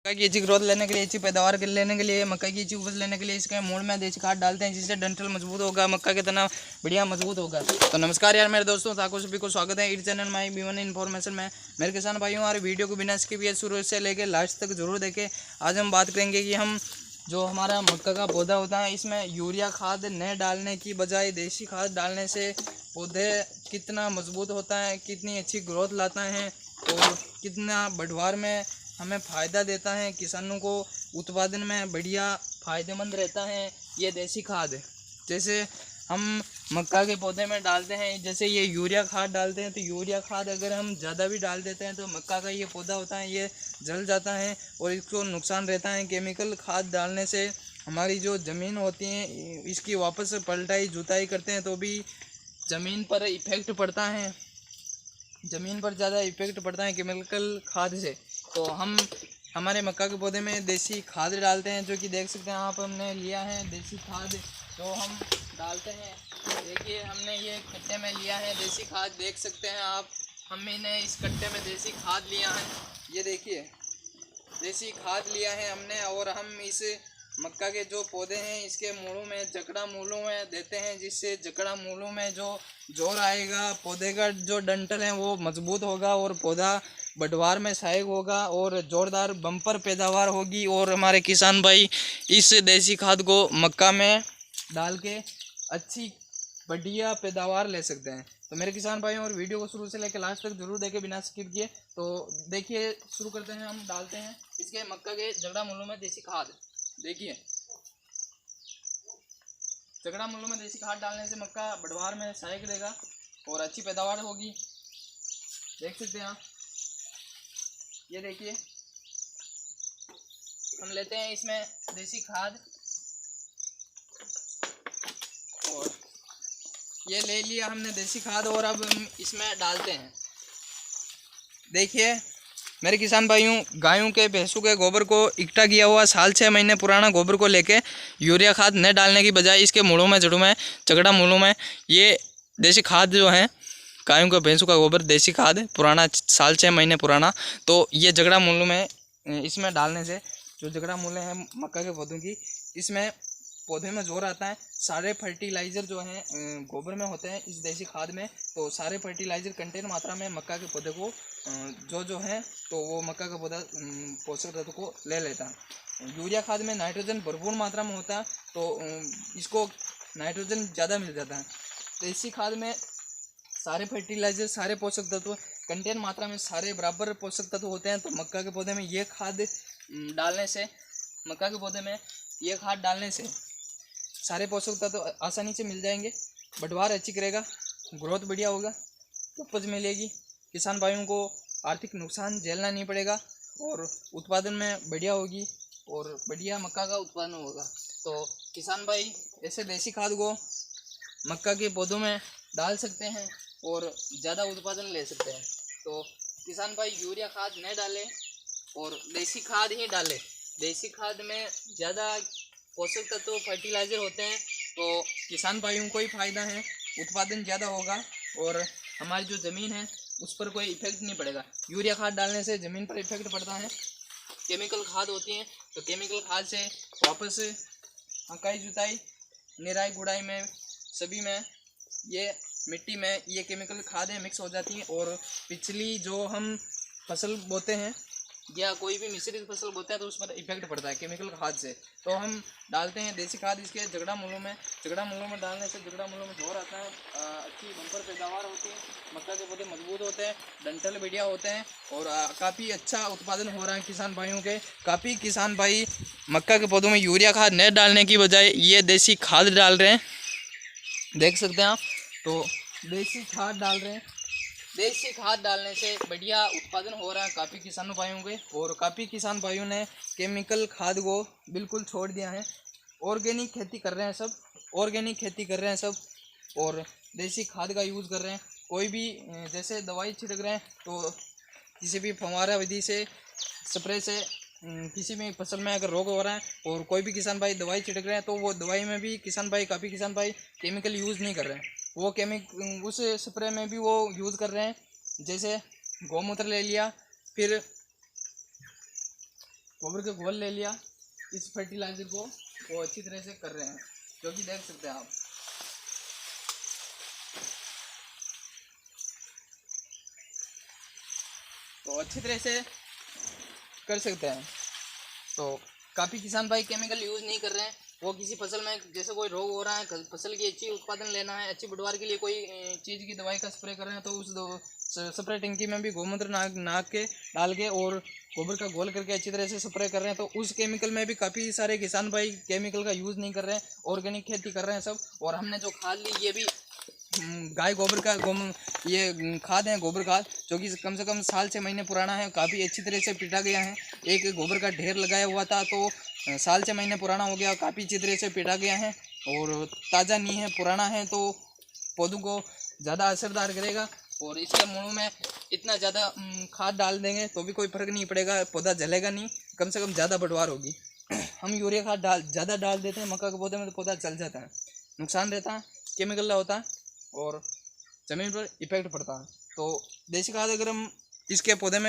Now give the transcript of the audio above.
मक्का की अच्छी ग्रोथ लेने के लिए, अच्छी पैदावार लेने के लिए, मक्का की अच्छी उपज लेने के लिए इसके मूल में देसी खाद डालते हैं, जिससे डंठल मजबूत होगा, मक्का के तना बढ़िया मजबूत होगा। तो नमस्कार यार मेरे दोस्तों, आपको सभी को स्वागत है इस चैनल माई B1 इन्फॉर्मेशन में। मेरे किसान भाइयों, हमारे वीडियो को बिना स्किप किए शुरू से लेकर लास्ट तक जरूर देखें। आज हम बात करेंगे कि हम जो हमारा मक्का का पौधा होता है, इसमें यूरिया खाद न डालने की बजाय देसी खाद डालने से पौधे कितना मजबूत होता है, कितनी अच्छी ग्रोथ लाता है और कितना बढ़वार में हमें फ़ायदा देता है, किसानों को उत्पादन में बढ़िया फ़ायदेमंद रहता है ये देसी खाद। जैसे हम मक्का के पौधे में डालते हैं, जैसे ये यूरिया खाद डालते हैं, तो यूरिया खाद अगर हम ज़्यादा भी डाल देते हैं तो मक्का का ये पौधा होता है ये जल जाता है और इसको नुकसान रहता है। केमिकल खाद डालने से हमारी जो ज़मीन होती है इसकी वापस पलटाई जुताई करते हैं तो भी ज़मीन पर इफ़ेक्ट पड़ता है, ज़मीन पर ज़्यादा इफेक्ट पड़ता है केमिकल खाद से। तो हम हमारे मक्का के पौधे में देसी खाद डालते हैं, जो कि देख सकते हैं आप, हमने लिया है देसी खाद जो हम डालते हैं। देखिए हमने ये कट्टे में लिया है देसी खाद, देख सकते हैं आप, हमने इस कट्टे में देसी खाद लिया है। ये देखिए देसी खाद लिया है हमने और हम इस मक्का के जो पौधे हैं इसके मूलों में, जकड़ा मूलों में देते हैं, जिससे जकड़ा मूलों में जो जोर आएगा, पौधे का जो डंठल है वो मजबूत होगा और पौधा बढ़वार में सहायक होगा और जोरदार बम्पर पैदावार होगी। और हमारे किसान भाई इस देसी खाद को मक्का में डाल के अच्छी बढ़िया पैदावार ले सकते हैं। तो मेरे किसान भाइयों, और वीडियो को शुरू से लेकर लास्ट तक जरूर देखें बिना स्किप किए। तो देखिए शुरू करते हैं, हम डालते हैं इसके मक्का के जगड़ा मूलों में देसी खाद। देखिए जगड़ा मूलों में देसी खाद डालने से मक्का बढ़वार में सहायक देगा और अच्छी पैदावार होगी। देख सकते हैं आप, ये देखिए हम लेते हैं इसमें देसी खाद और ये ले लिया हमने देसी खाद और अब हम इसमें डालते हैं। देखिए मेरे किसान भाइयों, गायों के भैंसों के गोबर को इकट्ठा किया हुआ साल 6 महीने पुराना गोबर को लेके यूरिया खाद न डालने की बजाय इसके मूलों में, जड़ों में, चगड़ा मूलों में ये देसी खाद जो है, गायों के भैंसों का गोबर देसी खाद पुराना साल 6 महीने पुराना, तो ये जगड़ा मूलों में इसमें डालने से जो जगड़ा मूलें हैं मक्का के पौधों की, इसमें पौधे में जोर आता है। सारे फर्टिलाइज़र जो हैं गोबर में होते हैं इस देसी खाद में, तो सारे फर्टिलाइज़र कंटेन मात्रा में मक्का के पौधे को जो है तो वो मक्का का पौधा पोषक तत्व को ले लेता है। यूरिया खाद में नाइट्रोजन भरपूर मात्रा में होता है, तो इसको नाइट्रोजन ज़्यादा मिल जाता है। देसी खाद में सारे फर्टिलाइज़र, सारे पोषक तत्व कंटेन मात्रा में सारे बराबर पोषक तत्व होते हैं। तो मक्का के पौधे में ये खाद डालने से, मक्का के पौधे में ये खाद डालने से सारे पोषक तत्व आसानी से मिल जाएंगे, बढ़वार अच्छी करेगा, ग्रोथ बढ़िया होगा, उपज मिलेगी, किसान भाइयों को आर्थिक नुकसान झेलना नहीं पड़ेगा और उत्पादन में बढ़िया होगी और बढ़िया मक्का का उत्पादन होगा। तो किसान भाई ऐसे देसी खाद को मक्का के पौधों में डाल सकते हैं और ज़्यादा उत्पादन ले सकते हैं। तो किसान भाई यूरिया खाद न डालें और देसी खाद ही डालें। देसी खाद में ज़्यादा पोषक तत्व फर्टिलाइज़र होते हैं, तो किसान भाइयों को ही फ़ायदा है, उत्पादन ज़्यादा होगा और हमारी जो ज़मीन है उस पर कोई इफेक्ट नहीं पड़ेगा। यूरिया खाद डालने से ज़मीन पर इफेक्ट पड़ता है, केमिकल खाद होती हैं, तो केमिकल खाद से वापस हकाई जुताई, निराई गुड़ाई में, सभी में ये मिट्टी में ये केमिकल खादें मिक्स हो जाती हैं और पिछली जो हम फसल बोते हैं या कोई भी मिश्रित फसल बोते हैं तो उस पर इफेक्ट पड़ता है केमिकल खाद से। तो हम डालते हैं देसी खाद इसके जगड़ा मूलों में। जगड़ा मूलों में डालने से जगड़ा मूलों में जोर आता है, अच्छी बम्पर पैदावार होती है, मक्का के पौधे मजबूत होते हैं, डंठल बढ़िया होते हैं और काफ़ी अच्छा उत्पादन हो रहा है किसान भाइयों के। काफ़ी किसान भाई मक्का के पौधों में यूरिया खाद न डालने की बजाय ये देसी खाद डाल रहे हैं, देख सकते हैं आप। तो देसी खाद डाल रहे हैं, देसी खाद डालने से बढ़िया उत्पादन हो रहा है काफ़ी किसानों भाइयों के और काफ़ी किसान भाइयों ने केमिकल खाद को बिल्कुल छोड़ दिया है। ऑर्गेनिक खेती कर रहे हैं सब, ऑर्गेनिक खेती कर रहे हैं सब और देसी खाद का यूज़ कर रहे हैं। कोई भी जैसे दवाई छिड़क रहे हैं तो किसी भी फव्वारा विधि से, स्प्रे से किसी भी फसल में अगर रोग हो रहा है और कोई भी किसान भाई दवाई छिड़क रहे हैं तो वो दवाई में भी किसान भाई, काफ़ी किसान भाई केमिकल यूज़ नहीं कर रहे हैं, वो उस स्प्रे में भी वो यूज़ कर रहे हैं। जैसे गौमूत्र ले लिया, फिर गोबर का घोल ले लिया, इस फर्टिलाइजर को वो अच्छी तरह से कर रहे हैं, जो कि देख सकते हैं आप। तो अच्छी तरह से कर सकते हैं। तो काफ़ी किसान भाई केमिकल यूज़ नहीं कर रहे हैं, वो किसी फसल में जैसे कोई रोग हो रहा है, फसल की अच्छी उत्पादन लेना है, अच्छी पैदावार के लिए कोई चीज़ की दवाई का स्प्रे कर रहे हैं, तो उस स्प्रे टंकी में भी गोमूत्र नाक के डाल के और गोबर का घोल करके अच्छी तरह से स्प्रे कर रहे हैं। तो उस केमिकल में भी काफ़ी सारे किसान भाई केमिकल का यूज़ नहीं कर रहे हैं, ऑर्गेनिक खेती कर रहे हैं सब। और हमने जो खाद ली ये भी गाय गोबर का ये खाद है, गोबर खाद, जो कि कम से कम साल 6 महीने पुराना है, काफ़ी अच्छी तरह से पीटा गया है। एक गोबर का ढेर लगाया हुआ था तो साल 6 महीने पुराना हो गया, काफ़ी अच्छी तरह से पीटा गया है और ताज़ा नहीं है, पुराना है, तो पौधों को ज़्यादा असरदार करेगा। और इसके मूलों में इतना ज़्यादा खाद डाल देंगे तो भी कोई फ़र्क नहीं पड़ेगा, पौधा जलेगा नहीं, कम से कम ज़्यादा पैदावार होगी। हम यूरिया खाद ज़्यादा डाल देते हैं मक्का के पौधे में तो पौधा जल जाता है, नुकसान रहता है, केमिकल होता है और ज़मीन पर इफेक्ट पड़ता है। तो देसी खाद अगर हम इसके पौधे में